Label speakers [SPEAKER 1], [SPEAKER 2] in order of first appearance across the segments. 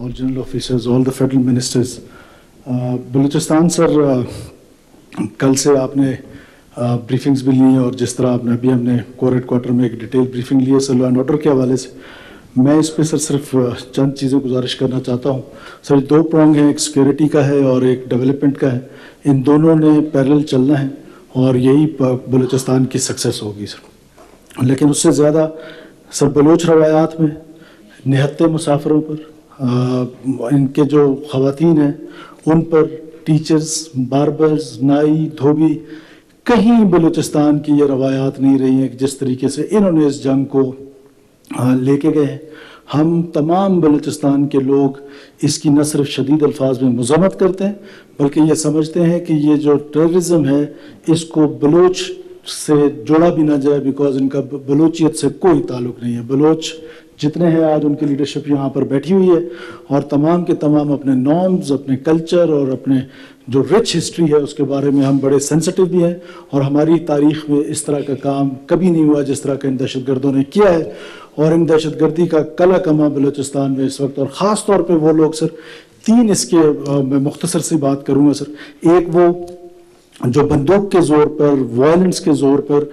[SPEAKER 1] all general officers, all the federal ministers. Balochistan سر کل سے آپ نے بریفنگز بھی لی ہیں اور جس طرح آپ نے ابھی ہم نے کور ہیڈ کوارٹر میں ایک ڈیٹیل بریفنگ لی ہے سر لا اینڈ آرڈر کے حوالے سے. میں اس پہ سر صرف چند چیزیں گزارش کرنا چاہتا ہوں. سر 2 پرونگ ہیں, ایک سیکورٹی کا ہے اور ایک ڈیولپمنٹ کا ہے. ان دونوں نے پیرل چلنا ہے اور یہی بلوچستان کی سکسیس ہوگی سر. لیکن اس سے زیادہ سر بلوچ روایات میں نہتے مسافروں پر, ان کے جو خواتین ہیں ان پر, ٹیچرز, باربرز, نائی, دھوبی, کہیں بلوچستان کی یہ روایات نہیں رہی ہیں کہ جس طریقے سے انہوں نے اس جنگ کو لے کے گئے ہیں. ہم تمام بلوچستان کے لوگ اس کی نہ صرف شدید الفاظ میں مذمت کرتے ہیں بلکہ یہ سمجھتے ہیں کہ یہ جو ٹیررزم ہے اس کو بلوچ سے جوڑا بھی نہ جائے, بیکاز ان کا بلوچیت سے کوئی تعلق نہیں ہے. بلوچ جتنے ہیں آج ان کی لیڈرشپ یہاں پر بیٹھی ہوئی ہے اور تمام کے تمام اپنے نارمز, اپنے کلچر اور اپنے جو رچ ہسٹری ہے اس کے بارے میں ہم بڑے سینسٹیو بھی ہیں. اور ہماری تاریخ میں اس طرح کا کام کبھی نہیں ہوا جس طرح کا ان دہشت گردوں نے کیا ہے. اور ان دہشت گردی کا کلا کما بلوچستان میں اس وقت, اور خاص طور پہ وہ لوگ سر 3 اس کے میں مختصر سی بات کروں گا سر. ایک وہ جو بندوق کے زور پر, وائلنس کے زور پر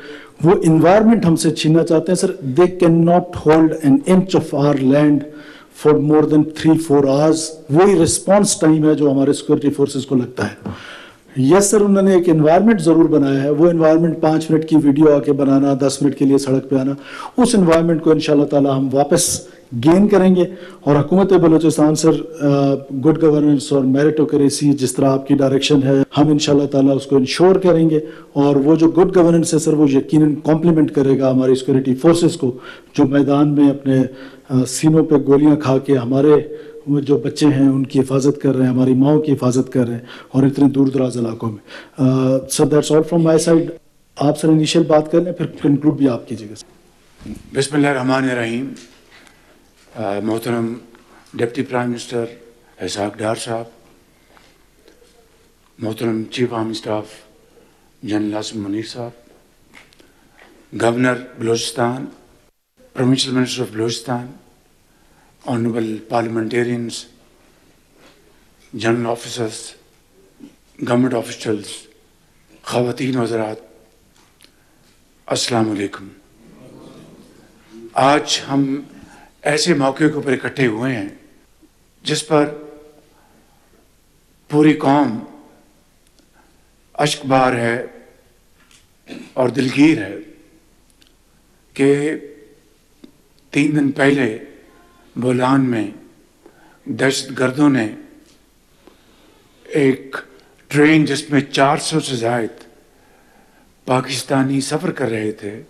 [SPEAKER 1] وہ انوائرمنٹ ہم سے چھیننا چاہتے ہیں sir. They can not hold an inch of our land for more than 3-4 hours. وہی رسپانس ٹائم ہے جو ہمارے سیکورٹی فورسز کو لگتا ہے. یس سر, انہوں نے ایک انوائرمنٹ ضرور بنایا ہے. وہ انوائرمنٹ 5 منٹ کی ویڈیو آ کے بنانا, 10 منٹ کے لیے سڑک پہ آنا, اس انوائرمنٹ کو انشاءاللہ تعالی ہم واپس گین کریں گے. اور حکومت بلوچستان سر گڈ گورننس اور میریٹوکریسی جس طرح آپ کی ڈائریکشن ہے ہم انشاءاللہ تعالی اس کو انشور کریں گے. اور وہ جو گڈ گورننس ہے سر وہ یقیناً کمپلیمنٹ کرے گا ہماری سیکورٹی فورسز کو جو میدان میں اپنے سینوں پہ گولیاں کھا کے ہمارے جو بچے ہیں ان کی حفاظت کر رہے ہیں, ہماری ماؤں کی حفاظت کر رہے ہیں اور اتنے دور دراز علاقوں میں. Sir that's all from my side. آپ سر انیشیل بات کر لیں پھر کنکلوڈ بھی آپ کیجیے گا.
[SPEAKER 2] بسم اللہ الرحمن الرحیم. محترم deputy prime minister Ishaq Dar صاحب, محترم chief army staff general Asim Munir صاحب, governor Balochistan, provincial minister of Balochistan, honourable parliamentarians, general officers, government officials, خواتین و حضرات, السلام علیکم. آج ہم ایسے موقع کے اوپر اکٹھے ہوئے ہیں جس پر پوری قوم اشک بار ہے اور دلگیر ہے کہ 3 دن پہلے بولان میں دہشت گردوں نے ایک ٹرین جس میں 400 سے زائد پاکستانی سفر کر رہے تھے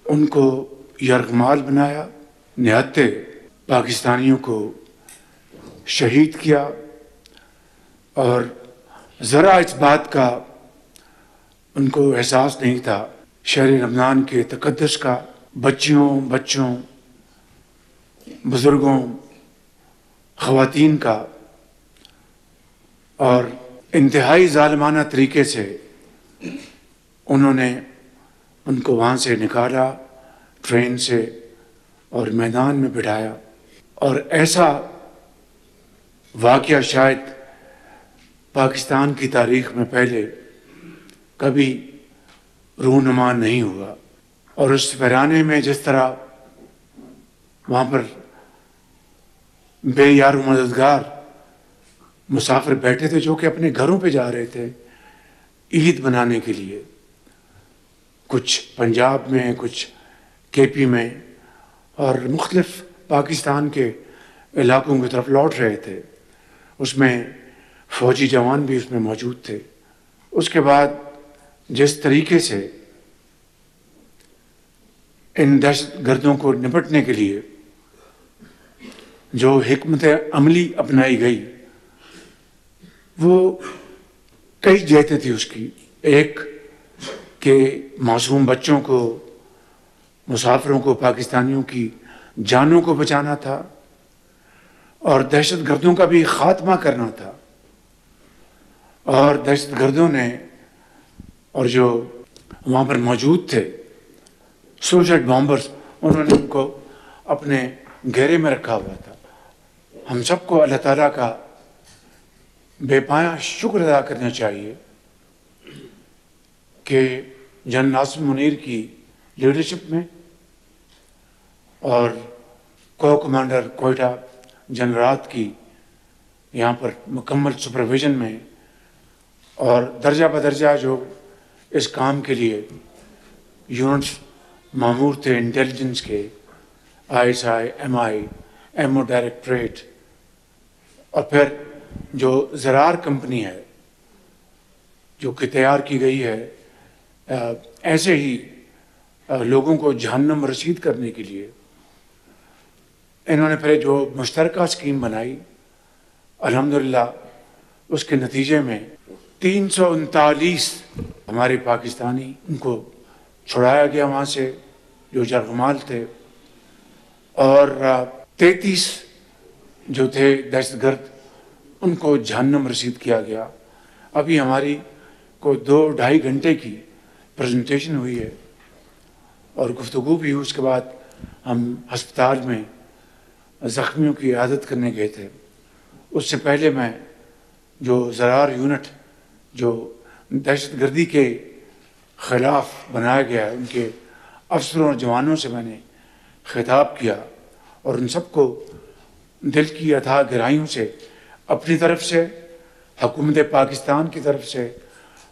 [SPEAKER 2] ان کو یرغمال بنایا, نہتے پاکستانیوں کو شہید کیا. اور ذرا اس بات کا ان کو احساس نہیں تھا شہر رمضان کے تقدس کا, بچوں, بزرگوں, خواتین کا. اور انتہائی ظالمانہ طریقے سے انہوں نے ان کو وہاں سے نکالا ٹرین سے اور میدان میں بٹھایا. اور ایسا واقعہ شاید پاکستان کی تاریخ میں پہلے کبھی رونما نہیں ہوا. اور اس ویرانے میں جس طرح وہاں پر بے یار و مددگار مسافر بیٹھے تھے جو کہ اپنے گھروں پہ جا رہے تھے عید منانے کے لیے, کچھ پنجاب میں, کچھ کے پی میں اور مختلف پاکستان کے علاقوں کی طرف لوٹ رہے تھے. اس میں فوجی جوان بھی اس میں موجود تھے. اس کے بعد جس طریقے سے ان دہشت گردوں کو نپٹنے کے لیے جو حکمت عملی اپنائی گئی وہ کئی جہتیں تھی اس کی. ایک کہ معصوم بچوں کو, مسافروں کو, پاکستانیوں کی جانوں کو بچانا تھا اور دہشت گردوں کا بھی خاتمہ کرنا تھا. اور دہشت گردوں نے اور جو وہاں پر موجود تھے سوسائڈ بامبرز, انہوں نے ان کو اپنے گھیرے میں رکھا ہوا تھا ہم سب کو اللہ تعالیٰ کا بے پایہ شکر ادا کرنا چاہیے کہ جنرل ناصر منیر کی لیڈرشپ میں اور کو کمانڈر کوئٹہ جنرات کی یہاں پر مکمل سپرویژن میں اور درجہ بدرجہ جو اس کام کے لیے یونٹس معمور تھے انٹیلیجنس کے، ISI، MI، MO ڈائریکٹریٹ، اور پھر جو زرار کمپنی ہے جو کہ تیار کی گئی ہے ایسے ہی لوگوں کو جہنم رسید کرنے کے لیے، انہوں نے پھر جو مشترکہ اسکیم بنائی، الحمدللہ اس کے نتیجے میں 339 ہمارے پاکستانی ان کو چھڑایا گیا وہاں سے جو جرغمال تھے، اور 33 جو تھے دہشت گرد ان کو جہنم رسید کیا گیا۔ ابھی ہماری کوئی 2-2.5 گھنٹے کی پریزنٹیشن ہوئی ہے اور گفتگو بھی ہوئی، اس کے بعد ہم ہسپتال میں زخمیوں کی عیادت کرنے گئے تھے۔ اس سے پہلے میں جو زرار یونٹ جو دہشت گردی کے خلاف بنایا گیا ہے ان کے افسروں اور جوانوں سے میں نے خطاب کیا اور ان سب کو دل کی اتھاہ گہرائیوں سے اپنی طرف سے، حکومت پاکستان کی طرف سے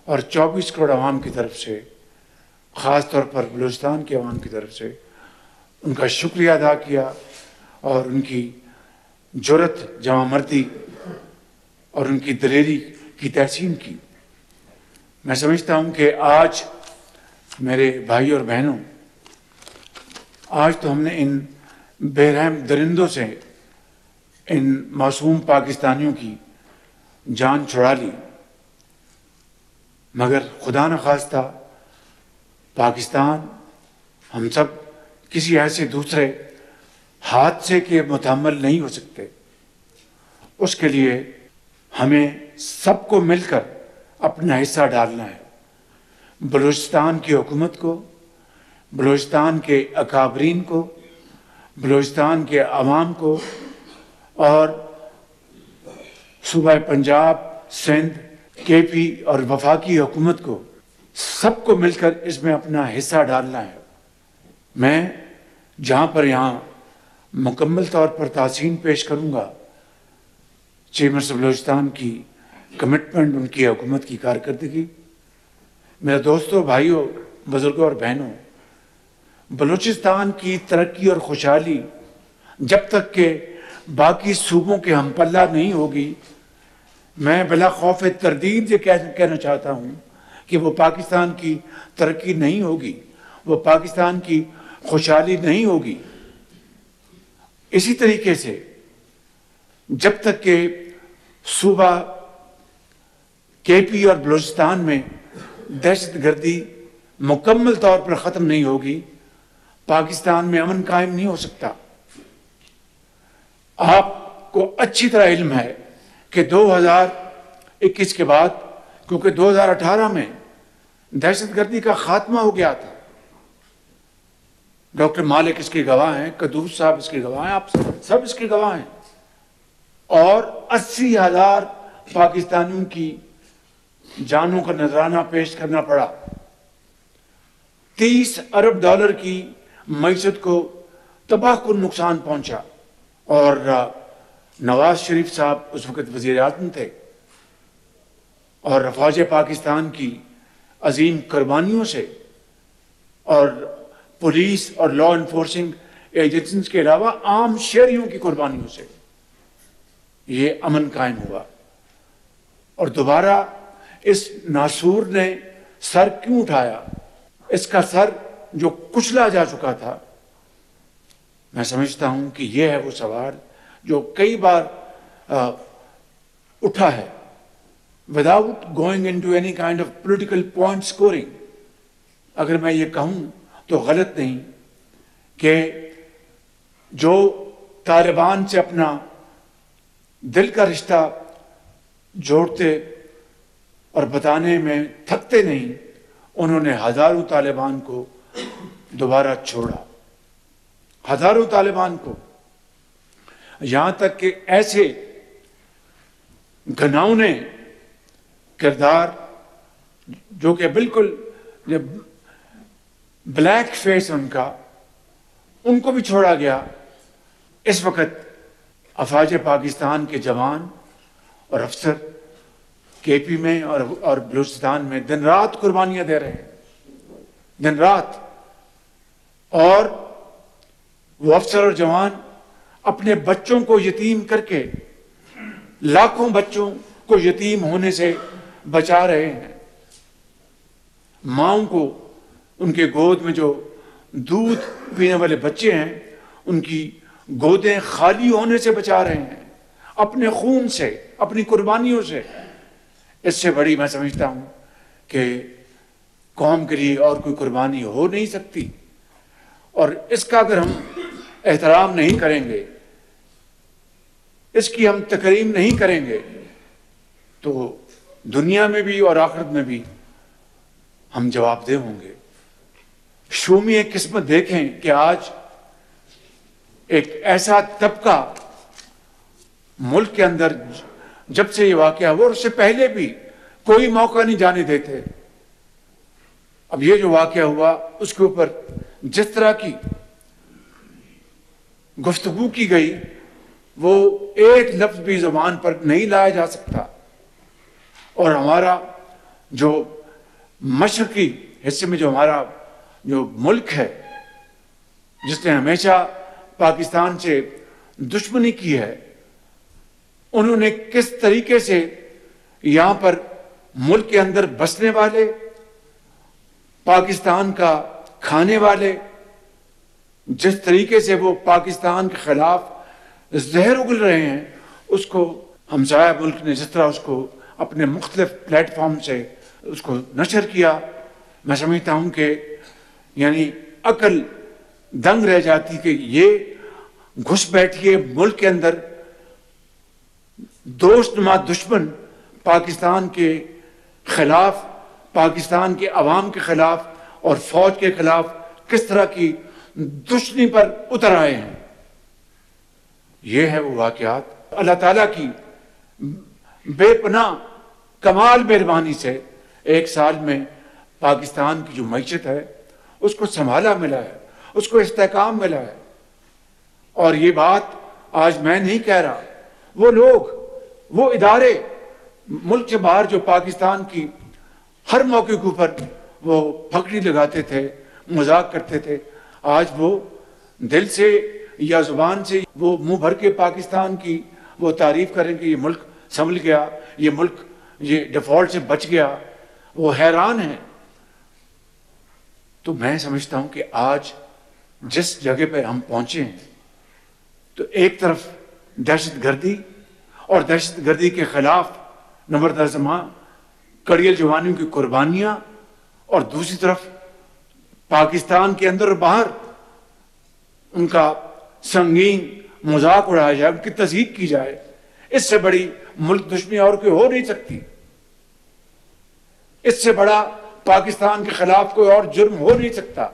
[SPEAKER 2] اور 24 کروڑ عوام کی طرف سے، خاص طور پر بلوچستان کے عوام کی طرف سے ان کا شکریہ ادا کیا اور ان کی جرأت، جواں مردی اور ان کی دلیری کی تحسین کی۔ میں سمجھتا ہوں کہ آج میرے بھائی اور بہنوں، آج تو ہم نے ان بے رحم درندوں سے ان معصوم پاکستانیوں کی جان چھڑا لی، مگر خدا نخواستہ پاکستان، ہم سب کسی ایسے دوسرے حادثے کے متحمل نہیں ہو سکتے۔ اس کے لیے ہمیں سب کو مل کر اپنا حصہ ڈالنا ہے، بلوچستان کی حکومت کو، بلوچستان کے اکابرین کو، بلوچستان کے عوام کو اور صوبہ پنجاب، سندھ، KP اور وفاقی حکومت کو، سب کو مل کر اس میں اپنا حصہ ڈالنا ہے۔ میں جہاں پر یہاں مکمل طور پر تحسین پیش کروں گا چیف منسٹر بلوچستان کی کمٹمنٹ، ان کی حکومت کی کارکردگی۔ میرے دوستوں، بھائیوں، بزرگوں اور بہنوں، بلوچستان کی ترقی اور خوشحالی جب تک کہ باقی صوبوں کے ہم پلہ نہیں ہوگی، میں بلا خوف تردید یہ کہنا چاہتا ہوں کہ وہ پاکستان کی ترقی نہیں ہوگی، وہ پاکستان کی خوشحالی نہیں ہوگی۔ اسی طریقے سے جب تک کہ صوبہ KP اور بلوچستان میں دہشت گردی مکمل طور پر ختم نہیں ہوگی، پاکستان میں امن قائم نہیں ہو سکتا۔ آپ کو اچھی طرح علم ہے کہ 2021 کے بعد، کیونکہ 2018 میں دہشت گردی کا خاتمہ ہو گیا تھا، ڈاکٹر مالک اس کے گواہ ہیں، قدوس صاحب اس کے گواہ ہیں، آپ سب اس کے گواہ ہیں، اور 80,000 پاکستانیوں کی جانوں کا نذرانہ پیش کرنا پڑا، 30 ارب ڈالر کی معیشت کو تباہ کن نقصان پہنچا، اور نواز شریف صاحب اس وقت وزیر اعظم تھے، اور فوج پاکستان کی عظیم قربانیوں سے اور پولیس اور لا انفورسنگ ایجنسیز کے علاوہ عام شہریوں کی قربانیوں سے یہ امن قائم ہوا۔ اور دوبارہ اس ناسور نے سر کیوں اٹھایا؟ اس کا سر جو کچلا جا چکا تھا، میں سمجھتا ہوں کہ یہ ہے وہ سوال جو کئی بار اٹھا ہے without going into any kind of political point scoring۔ اگر میں یہ کہوں تو غلط نہیں کہ جو طالبان سے اپنا دل کا رشتہ جوڑتے اور بتانے میں تھکتے نہیں، انہوں نے ہزاروں طالبان کو دوبارہ چھوڑا، ہزاروں طالبان کو۔ یہاں تک کہ ایسے گھناؤنے کردار جو کہ بالکل بلیک فیس ان کو بھی چھوڑا گیا. اس وقت افواج پاکستان کے جوان اور افسر کے پی میں اور بلوچستان میں دن رات قربانیاں دے رہے ہیں, دن رات. اور وہ افسر اور جوان اپنے بچوں کو یتیم کر کے لاکھوں بچوں کو یتیم ہونے سے بچا رہے ہیں. ماؤں کو ان کے گود میں جو دودھ پینے والے بچے ہیں ان کی گودیں خالی ہونے سے بچا رہے ہیں, اپنے خون سے, اپنی قربانیوں سے. اس سے بڑی میں سمجھتا ہوں کہ قوم کے لیے اور کوئی قربانی ہو نہیں سکتی. اور اس کا اگر ہم احترام نہیں کریں گے, اس کی ہم تکریم نہیں کریں گے, تو دنیا میں بھی اور آخرت میں بھی ہم جواب دہ ہوں گے. شومی ایک قسمت دیکھیں کہ آج ایک ایسا طبقہ ملک کے اندر جب سے یہ واقعہ ہوا, اور اس سے پہلے بھی کوئی موقع نہیں جانے دیتے. اب یہ جو واقعہ ہوا اس کے اوپر جس طرح کی گفتگو کی گئی وہ ایک لفظ بھی زبان پر نہیں لایا جا سکتا. اور ہمارا جو مشرقی حصے میں جو ہمارا جو ملک ہے جس نے ہمیشہ پاکستان سے دشمنی کی ہے, انہوں نے کس طریقے سے یہاں پر ملک کے اندر بسنے والے, پاکستان کا کھانے والے, جس طریقے سے وہ پاکستان کے خلاف زہر اگل رہے ہیں, اس کو ہمسایہ ملک نے جس طرح اس کو اپنے مختلف پلیٹ فارم سے اس کو نشر کیا, میں سمجھتا ہوں کہ یعنی عقل دنگ رہ جاتی کہ یہ گھس بیٹھیے ملک کے اندر دوست نما دشمن پاکستان کے خلاف, پاکستان کے عوام کے خلاف اور فوج کے خلاف کس طرح کی دشمنی پر اتر آئے ہیں. یہ ہے وہ واقعات. اللہ تعالیٰ کی بے پناہ کمال مہربانی سے ایک سال میں پاکستان کی جو معیشت ہے اس کو سنبھالا ملا ہے, اس کو استحکام ملا ہے. اور یہ بات آج میں نہیں کہہ رہا, وہ لوگ, وہ ادارے ملک سے باہر جو پاکستان کی ہر موقع کے اوپر وہ پھکڑی لگاتے تھے, مذاق کرتے تھے, آج وہ دل سے یا زبان سے وہ منہ بھر کے پاکستان کی وہ تعریف کریں کہ یہ ملک سنبھل گیا, یہ ملک یہ ڈیفالٹ سے بچ گیا, وہ حیران ہیں. تو میں سمجھتا ہوں کہ آج جس جگہ پہ ہم پہنچے ہیں تو ایک طرف دہشت گردی اور دہشت گردی کے خلاف نمبردار زماں کڑیل جوانیوں کی قربانیاں, اور دوسری طرف پاکستان کے اندر اور باہر ان کا سنگین مذاق اڑایا جائے, ان کی تضحیق کی جائے. اس سے بڑی ملک دشمنی اور کوئی ہو نہیں سکتی. اس سے بڑا پاکستان کے خلاف کوئی اور جرم ہو نہیں سکتا.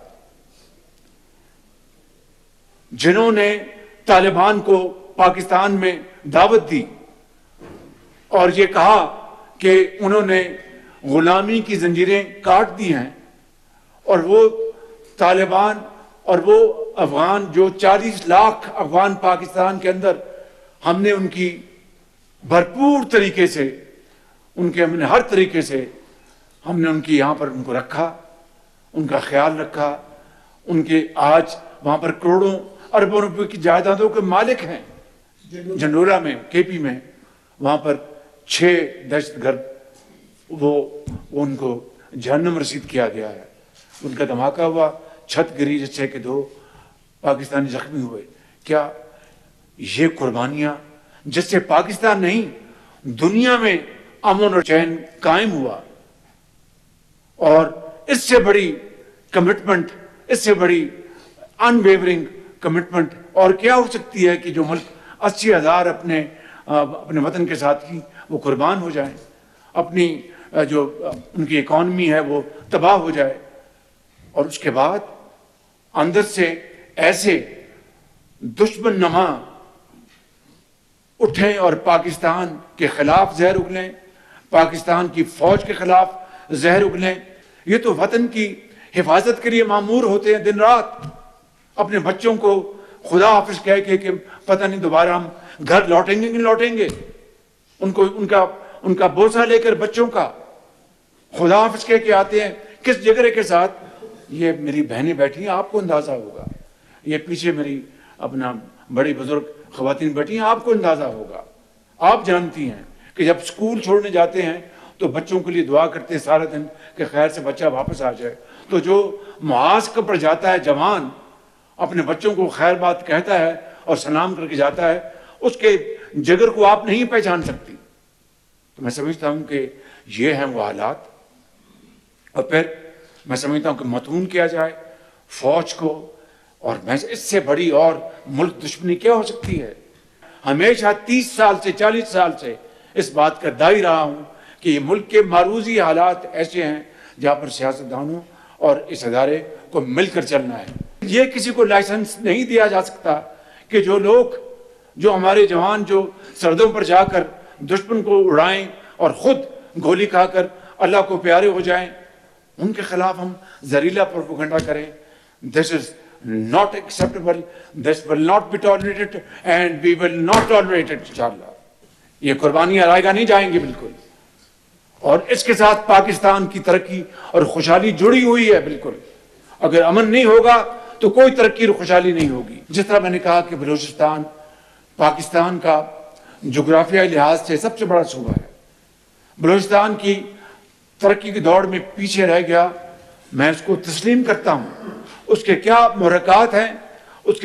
[SPEAKER 2] جنہوں نے طالبان کو پاکستان میں دعوت دی اور یہ کہا کہ انہوں نے غلامی کی زنجیریں کاٹ دی ہیں, اور وہ طالبان اور وہ افغان جو 40 لاکھ افغان پاکستان کے اندر ہم نے ان کی بھرپور طریقے سے ہم نے ہر طریقے سے ہم نے ان کی یہاں پر ان کو رکھا, ان کا خیال رکھا, ان کے آج وہاں پر کروڑوں اربوں روپے کی جائیدادوں کے مالک ہیں. جنڈولا میں, کے پی میں, وہاں پر 6 دہشت گرد وہ ان کو جہنم رسید کیا گیا ہے. ان کا دھماکہ ہوا, چھت گری جس سے کہ 2 پاکستانی زخمی ہوئے. کیا یہ قربانیاں جس سے پاکستان نہیں دنیا میں امن اور چین قائم ہوا, اور اس سے بڑی کمٹمنٹ, اس سے بڑی ان ویورنگ کمٹمنٹ اور کیا ہو سکتی ہے کہ جو ملک 80,000 اپنے وطن کے ساتھ کی وہ قربان ہو جائیں, اپنی جو ان کی اکانومی ہے وہ تباہ ہو جائے, اور اس کے بعد اندر سے ایسے دشمن نما اٹھیں اور پاکستان کے خلاف زہر اگلیں، پاکستان کی فوج کے خلاف زہر اگلیں. یہ تو وطن کی حفاظت کے لیے مامور ہوتے ہیں دن رات. اپنے بچوں کو خدا حافظ کہہ کے کہ پتہ نہیں دوبارہ ہم گھر لوٹیں گے کہ نہیں لوٹیں گے، ان کا بوسہ لے کر بچوں کا خدا حافظ کہہ کے آتے ہیں کس جگرے کے ساتھ. یہ میری بہنیں بیٹھی ہیں، آپ کو اندازہ ہوگا. یہ پیچھے میری اپنا بڑی بزرگ خواتین بیٹھی ہیں، آپ کو اندازہ ہوگا. آپ جانتی ہیں کہ جب اسکول چھوڑنے جاتے ہیں تو بچوں کے لیے دعا کرتے ہیں سارا دن کہ خیر سے بچہ واپس آ جائے. تو جو معاذ پر جاتا ہے جوان، اپنے بچوں کو خیر بات کہتا ہے اور سلام کر کے جاتا ہے، اس کے جگر کو آپ نہیں پہچان سکتی. تو میں سمجھتا ہوں کہ یہ ہیں وہ حالات. اور پھر میں سمجھتا ہوں کہ متون کیا جائے فوج کو. اور میں اس سے بڑی اور ملک دشمنی کیا ہو سکتی ہے؟ ہمیشہ 30 سال سے 40 سال سے اس بات کا دائی رہا ہوں کہ یہ ملک کے معروضی حالات ایسے ہیں جہاں پر سیاستدانوں اور اس ادارے کو مل کر چلنا ہے. یہ کسی کو لائسنس نہیں دیا جا سکتا کہ جو ہمارے جوان جو سردوں پر جا کر دشمن کو اڑائیں اور خود گولی کھا کر اللہ کو پیارے ہو جائیں، ان کے خلاف ہم زہریلا پروپیگنڈا کریں. This is not acceptable. This will not be tolerated and we will not tolerate it inshallah. یہ قربانیاں رائیگاں نہیں جائیں گے بالکل. اور اس کے ساتھ پاکستان کی ترقی اور خوشحالی جڑی ہوئی ہے بالکل. اگر امن نہیں ہوگا تو کوئی ترقی اور خوشحالی نہیں ہوگی. جس طرح میں نے کہا کہ بلوچستان پاکستان کا جغرافیائی لحاظ سے سب سے بڑا صوبہ ہے. بلوچستان کی ترقی کی دوڑ میں پیچھے رہ گیا، میں اس کو تسلیم کرتا ہوں. اس کے کیا محرکات ہیں، اس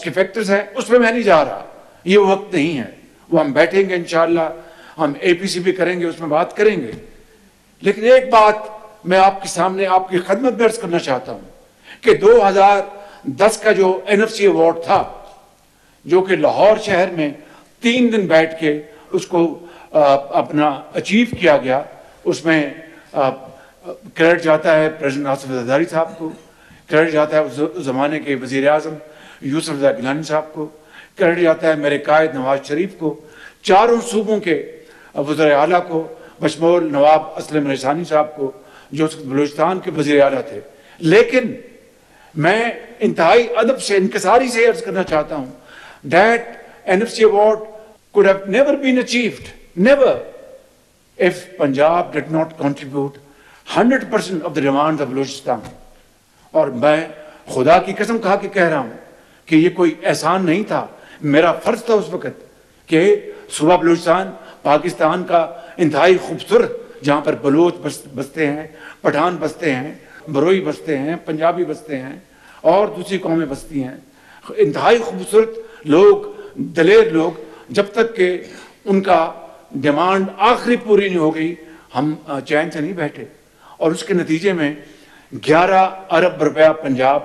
[SPEAKER 2] کے فیکٹرز ہیں، اس پہ میں نہیں جا رہا. یہ وقت نہیں ہے. وہ ہم بیٹھیں گے انشاءاللہ، ہم APC بھی کریں گے، اس میں بات کریں گے. لیکن ایک بات میں آپ کے سامنے آپ کی خدمت میں عرض کرنا چاہتا ہوں کہ 2010 کا جو NFC ایوارڈ تھا، جو کہ لاہور شہر میں 3 دن بیٹھ کے اس کو اپنا اچیو کیا گیا، اس میں کریڈٹ جاتا ہے پریزیڈنٹ آصف زرداری صاحب کو، کریڈٹ جاتا ہے اس زمانے کے وزیر اعظم یوسف رضا گیلانی صاحب کو، کریڈٹ جاتا ہے میرے قائد نواز شریف کو، چاروں صوبوں کے وزراء اعلیٰ کو، بشمول نواب اسلم رسانی صاحب کو جو بلوچستان کے وزیر اعلیٰ تھے. لیکن میں انتہائی ادب سے انکساری سے عرض کرنا چاہتا ہوں that NFC award could have never been achieved, never, if Punjab did not contribute 100% of the demands of Balochistan. اور میں خدا کی قسم کھا کے کہہ رہا ہوں کہ یہ کوئی احسان نہیں تھا، میرا فرض تھا اس وقت کہ صوبہ بلوچستان پاکستان کا انتہائی خوبصورت، جہاں پر بلوچ بستے ہیں، پٹھان بستے ہیں، بروئی بستے ہیں، پنجابی بستے ہیں اور دوسری قومیں بستی ہیں، انتہائی خوبصورت لوگ، دلیر لوگ، جب تک کہ ان کا ڈیمانڈ آخری پوری نہیں ہو گئی ہم چین سے نہیں بیٹھے. اور اس کے نتیجے میں 11 ارب روپیہ پنجاب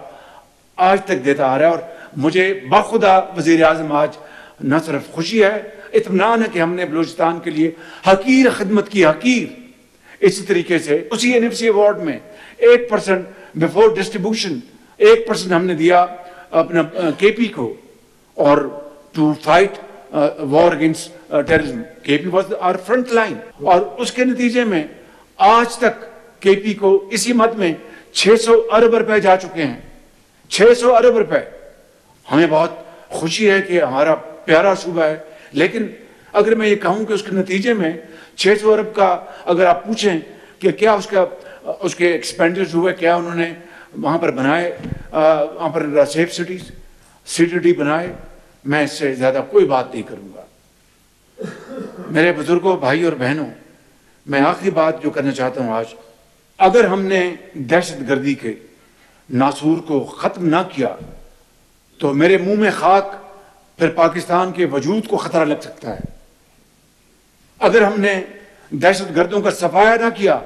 [SPEAKER 2] آج تک دیتا آ رہا ہے. اور مجھے بخدا وزیر اعظم آج نہ صرف خوشی ہے، اطمینان ہے کہ ہم نے بلوچستان کے لیے حقیر خدمت کی. حقیر. اسی طریقے سے اسی NFC ایوارڈ میں 8% بیفور ڈسٹریبیوشن 1% ہم نے دیا اپنا KP کو، اور to fight war against terrorism. KP was our front line. اور اس کے نتیجے میں آج تک KP کو اسی مد میں 600 ارب روپے جا چکے ہیں. 600 ارب روپے. ہمیں بہت خوشی ہے کہ ہمارا پیارا صوبہ ہے. لیکن اگر میں یہ کہوں کہ اس کے نتیجے میں 600 ارب کا اگر آپ پوچھیں کہ کیا اس کے ایکسپینڈیچر ہوئے، کیا انہوں نے وہاں پر بنائے، وہاں پر سیف سٹیز CTD بنائے، میں اس سے زیادہ کوئی بات نہیں کروں گا. میرے بزرگوں، بھائی اور بہنوں، میں آخری بات جو کرنا چاہتا ہوں آج، اگر ہم نے دہشت گردی کے ناسور کو ختم نہ کیا تو میرے منہ میں خاک، پھر پاکستان کے وجود کو خطرہ لگ سکتا ہے. اگر ہم نے دہشت گردوں کا صفایا نہ کیا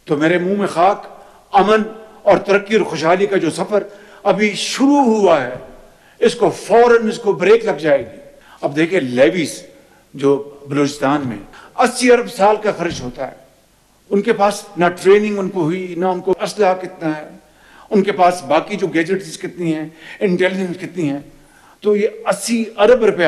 [SPEAKER 2] تو میرے منہ میں خاک. امن اور ترقی اور خوشحالی کا جو سفر ابھی شروع ہوا ہے، اس کو فوراً اس کو بریک لگ جائے گی. اب دیکھیں لیویز جو بلوچستان میں 80 ارب سال کا خرچ ہوتا ہے، ان کے پاس نہ ٹریننگ ان کو ہوئی، نہ ان کو اسلحہ کتنا ہے، ان کے پاس باقی جو گیجٹس کتنی ہیں، انٹیلیجنس کتنی ہے. تو یہ 80 ارب روپیہ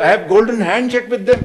[SPEAKER 2] have golden handshake with them.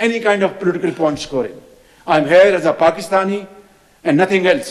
[SPEAKER 2] any kind of political point scoring. I am here as a Pakistani and nothing else.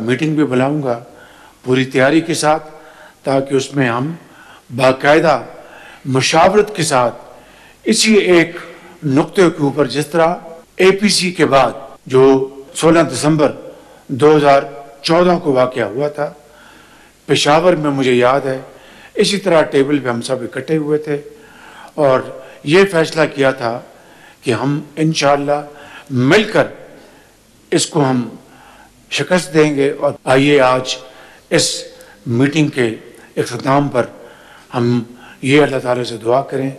[SPEAKER 2] Meeting بھی بلاؤں گا پوری تیاری کے ساتھ، تاکہ اس میں ہم باقاعدہ مشاورت کے ساتھ اسی ایک نقطے کے اوپر، جس طرح اے پی سی کے بعد جو 16 دسمبر 2014 کو واقعہ ہوا تھا پشاور میں، مجھے یاد ہے اسی طرح ٹیبل پہ ہم سب اکٹھے ہوئے تھے اور یہ فیصلہ کیا تھا کہ ہم انشاءاللہ مل کر اس کو ہم شکست دیں گے۔ اور آئیے آج اس میٹنگ کے اختتام پر ہم یہ اللہ تعالیٰ سے دعا کریں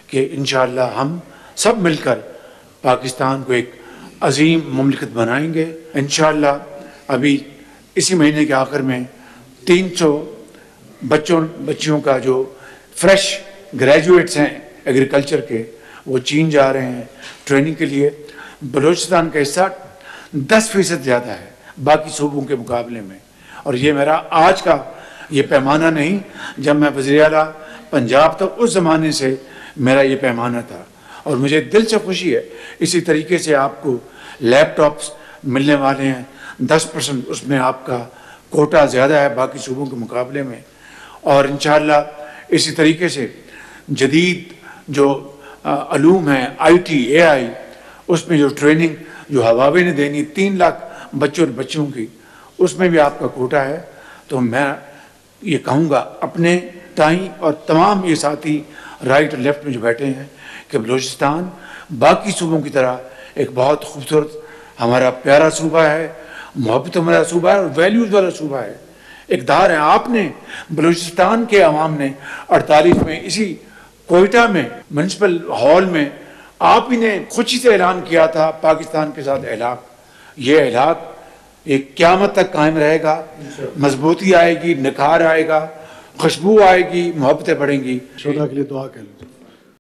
[SPEAKER 2] کہ انشاءاللہ ہم سب مل کر پاکستان کو ایک عظیم مملکت بنائیں گے انشاءاللہ۔ ابھی اسی مہینے کے آخر میں 300 بچیوں کا جو فریش گریجویٹس ہیں ایگریکلچر کے، وہ چین جا رہے ہیں ٹریننگ کے لیے۔ بلوچستان کا حصہ 10% زیادہ ہے باقی صوبوں کے مقابلے میں، اور یہ میرا آج کا یہ پیمانہ نہیں، جب میں وزیر اعلیٰ پنجاب تھا اس زمانے سے میرا یہ پیمانہ تھا، اور مجھے دل سے خوشی ہے۔ اسی طریقے سے آپ کو لیپ ٹاپس ملنے والے ہیں 10%، اس میں آپ کا کوٹا زیادہ ہے باقی صوبوں کے مقابلے میں، اور انشاءاللہ اسی طریقے سے جدید جو علوم ہیں آئی ٹی اے آئی، اس میں جو ٹریننگ جو ہواوے نے دینی 3 لاکھ بچوں اور بچیوں کی، اس میں بھی آپ کا کوٹا ہے۔ تو میں یہ کہوں گا اپنے تائیں اور تمام یہ ساتھی رائٹ اور لیفٹ میں جو بیٹھے ہیں کہ بلوچستان باقی صوبوں کی طرح ایک بہت خوبصورت ہمارا پیارا صوبہ ہے، محبت والا صوبہ ہے اور ویلیوز والا صوبہ ہے، اقدار ہے۔ آپ نے بلوچستان کے عوام نے 48 میں اسی کوئٹہ میں میونسپل ہال میں آپ ہی نے خوشی سے اعلان کیا تھا پاکستان کے ساتھ الحاق۔ یہ الحاق ایک قیامت تک قائم رہے گا، مضبوطی آئے گی، نکھار آئے گا، خوشبو آئے گی، محبتیں بڑھیں گی۔
[SPEAKER 1] شہداء کے لیے دعا کریں۔